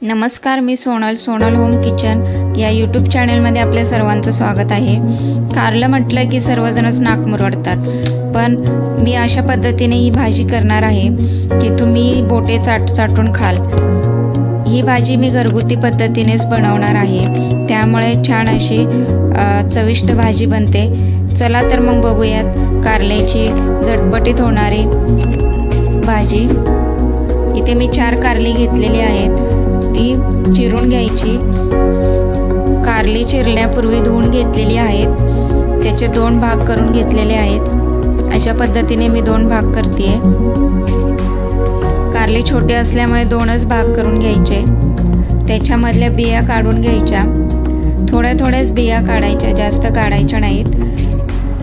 नमस्कार, मी Sonal home kitchen या YouTube चॅनलमध्ये आपल्या सर्वांचं स्वागत आहे। कारलं म्हटलं की सर्वजणच नाक मुरडतात, पण मी अशा पद्धतीने ही भाजी करणार आहे की तुम्ही बोटे चाटून खाल। ही भाजी मी घरगुती पद्धतीनेच बनवणार आहे, त्यामुळे छान अशी चविष्ट भाजी बनते। चला तर मग बघूयात कारल्याची झटपटीत होणारी भाजी। इथे मी 4 कारली घेतलेली आहेत, ती चिरून घ्यायची। कारली चिरण्यापूर्वी धुवून घेतलेली आहेत, त्याचे 2 भाग करून घेतलेले आहेत। अशा पद्धतीने मी 2 भाग करतेय। कारली छोटे असल्यामुळे 2च भाग करून घ्यायचे। त्याच्यामधल्या बिया काढून घ्यायच्या, थोड्याच बिया काढायच्या, जास्त काढायच्या नाहीत।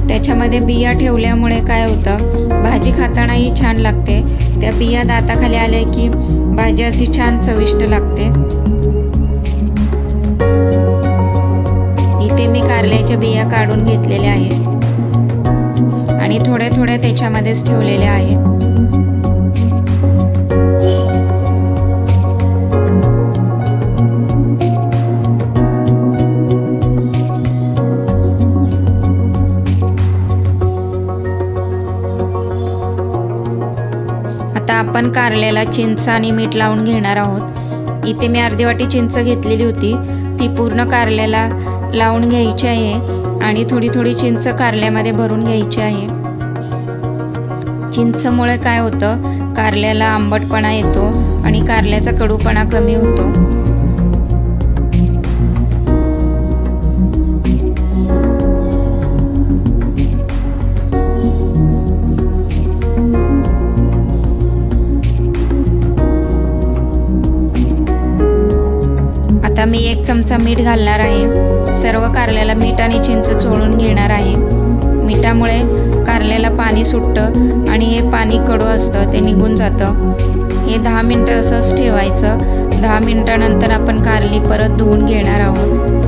त्याच्यामध्ये बिया ठेवल्यामुळे काय होतं, भाजी खातानाही छान लागते। त्या बिया दाताखाली आल्या की भाजी अशी छान चविष्ट लागते। इथे मी कारल्याच्या बिया काढून घेतलेल्या आहेत आणि थोड्या त्याच्यामध्येच ठेवलेल्या आहेत। आता आपण कारल्याला चिंच आणि मीठ लावून घेणार आहोत। इथे मी अर्धी वाटी चिंच घेतलेली होती, ती पूर्ण कारल्याला लावून घ्यायची आहे आणि थोडी चिंच कारल्यामध्ये भरून घ्यायची आहे। चिंचमुळे काय होतं, कारल्याला आंबटपणा येतो आणि कारल्याचा कडूपणा कमी होतो। आता मी 1 चमचा मीठ घालणार आहे। सर्व कारल्याला मीठ आणि चिंच चोळून घेणार आहे। मिठामुळे कारल्याला पाणी सुटतं आणि हे पाणी कडू असतं ते निघून जातं। हे 10 मिनिटं असंच ठेवायचं। 10 मिनिटानंतर आपण कारली परत धुवून घेणार आहोत।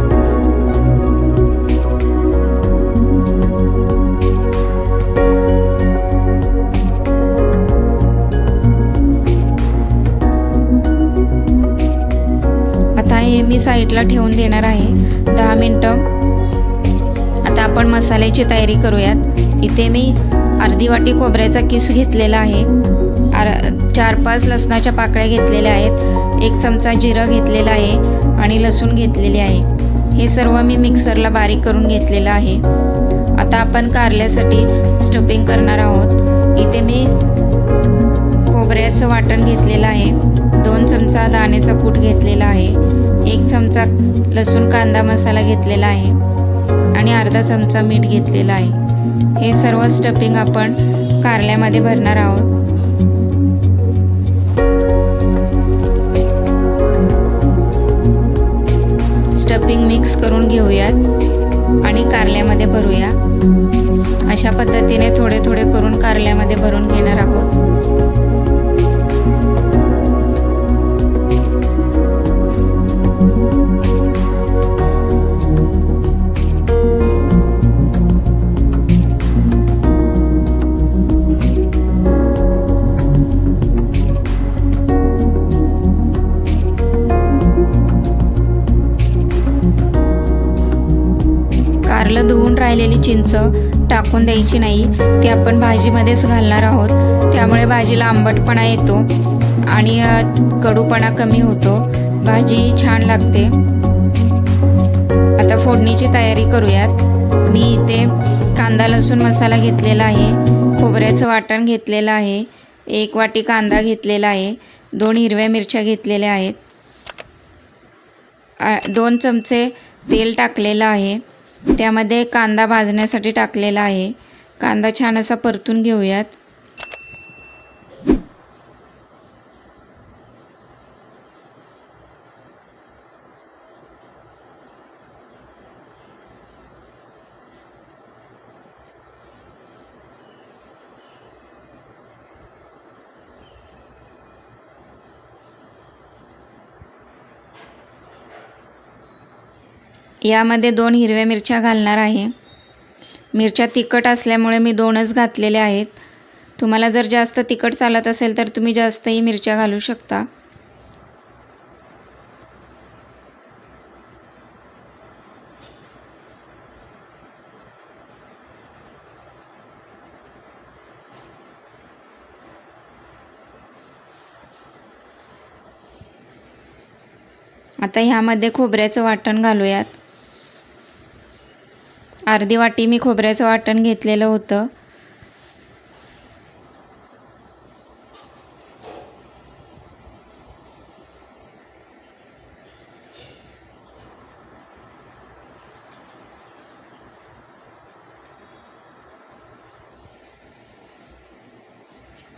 हे मी साईडला ठेवून देणार आहे 10 मिनिटं। आता आपण मसाल्याची तयारी करूयात। इथे मी अर्धी वाटी खोबऱ्याचा किस घेतलेला आहे, 4-5 लसणाच्या पाकळ्या घेतलेल्या आहेत, 1 चमचा जिरं घेतलेला आहे आणि लसूण घेतलेले आहे। हे सर्व मी मिक्सरला बारीक करून घेतलेलं आहे। आता आपण कारल्यासाठी स्टफिंग करणार आहोत। इथे मी खोबऱ्याचं वाटण घेतलेलं आहे, 2 चमचा दाण्याचा कूट घेतलेला आहे, 1 चमचा लसूण कांदा मसाला घेतलेला आहे आणि अर्धा चमचा मीठ घेतलेला आहे। हे सर्व स्टफिंग आपण कारल्यामध्ये भरणार आहोत। स्टफिंग मिक्स करून घेऊयात आणि कारल्यामध्ये भरूया। अशा पद्धतीने थोडे करून कारल्यामध्ये भरून घेणार आहोत। कारलं धुवून राहिलेली चिंच टाकून द्यायची नाही, ती आपण भाजीमध्येच घालणार आहोत। त्यामुळे भाजीला आंबटपणा येतो आणि कडूपणा कमी होतो, भाजी छान लागते। आता फोडणीची तयारी करूयात। मी इथे कांदा लसूण मसाला घेतलेला आहे, खोबऱ्याचं वाटण घेतलेलं आहे, 1 वाटी कांदा घेतलेला आहे, 2 हिरव्या मिरच्या घेतलेल्या आहेत, 2 चमचे तेल टाकलेलं आहे। त्यामध्ये कांदा भाजण्यासाठी टाकलेला आहे। कांदा छान असा परतून घेऊयात। यामध्ये 2 हिरव्या मिरच्या घालणार आहे। मिरच्या तिखट असल्यामुळे मी 2च घातलेल्या आहेत। तुम्हाला जर जास्त तिखट चालत असेल तर तुम्ही जास्तही मिरच्या घालू शकता। आता ह्यामध्ये खोबऱ्याचं वाटण घालूयात. अर्धी वाटी मी खोबऱ्याचं वाटण घेतलेलं होतं.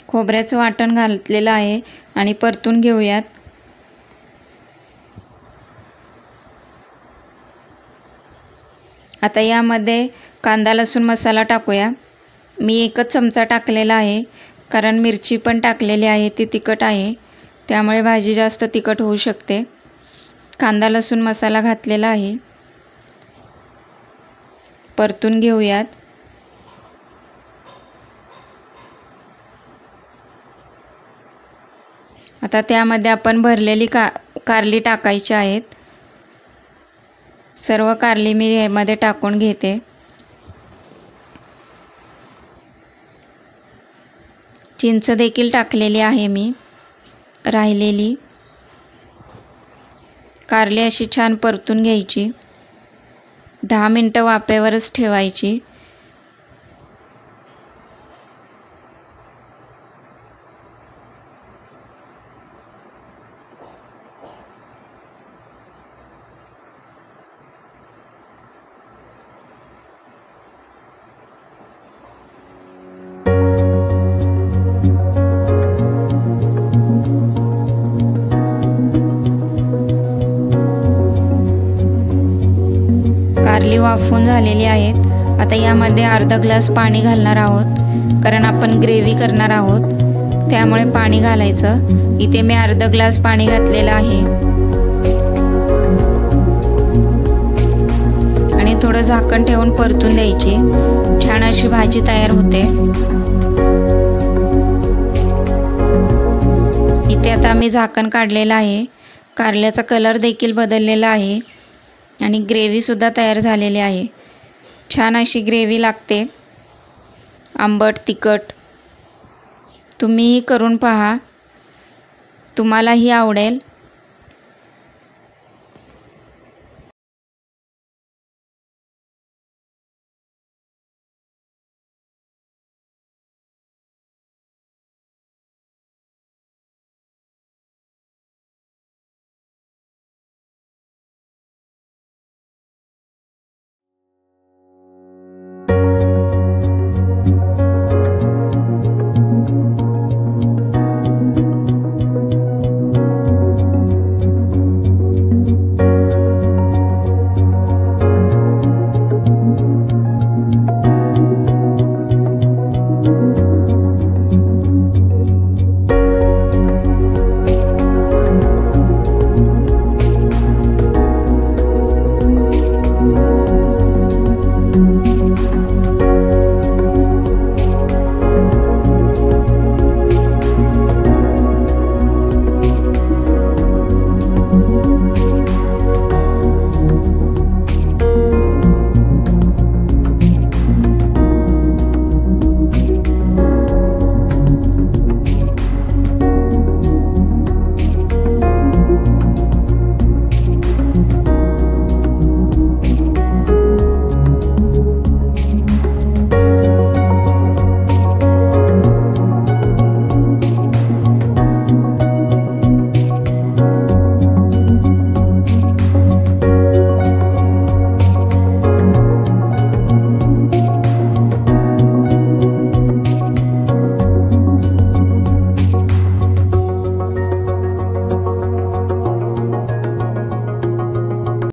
खोबऱ्याचं वाटण घातलेलं आहे आणि परतून घेऊयात. आता यामध्ये कांदा लसूण मसाला टाकूया. मी 1च चमचा टाकलेला आहे, कारण मिरची पण टाकलेली आहे, ती तिखट आहे, त्यामुळे भाजी जास्त तिखट होऊ शकते. कांदा लसूण मसाला घातलेला आहे. परतून घेऊयात. आता त्यामध्ये आपण भरलेली कारली टाकायची आहेत. सर्व कारली मी यामध्ये टाकून घेते. चिंच देखील टाकलेली आहे मी राहिलेली. कारली अशी छान परतून घ्यायची. 10 मिनटं वाफेवरच ठेवायची. कारली वाफून झालेली आहेत. आता यामध्ये अर्धा ग्लास पाणी घालणार आहोत, कारण आपण ग्रेव्ही करणार आहोत, त्यामुळे पाणी घालायचं. इथे मी अर्धा ग्लास पाणी घातलेलं आहे आणि थोडं झाकण ठेवून परतून द्यायची. छान अशी भाजी तयार होते. इथे आता मी झाकण काढलेलं आहे. कारल्याचा कलर देखील बदललेला आहे आणि ग्रेव्हीसुद्धा तयार झालेली आहे. छान अशी ग्रेव्ही लागते, आंबट तिखट. तुम्हीही करून पहा, तुम्हालाही आवडेल.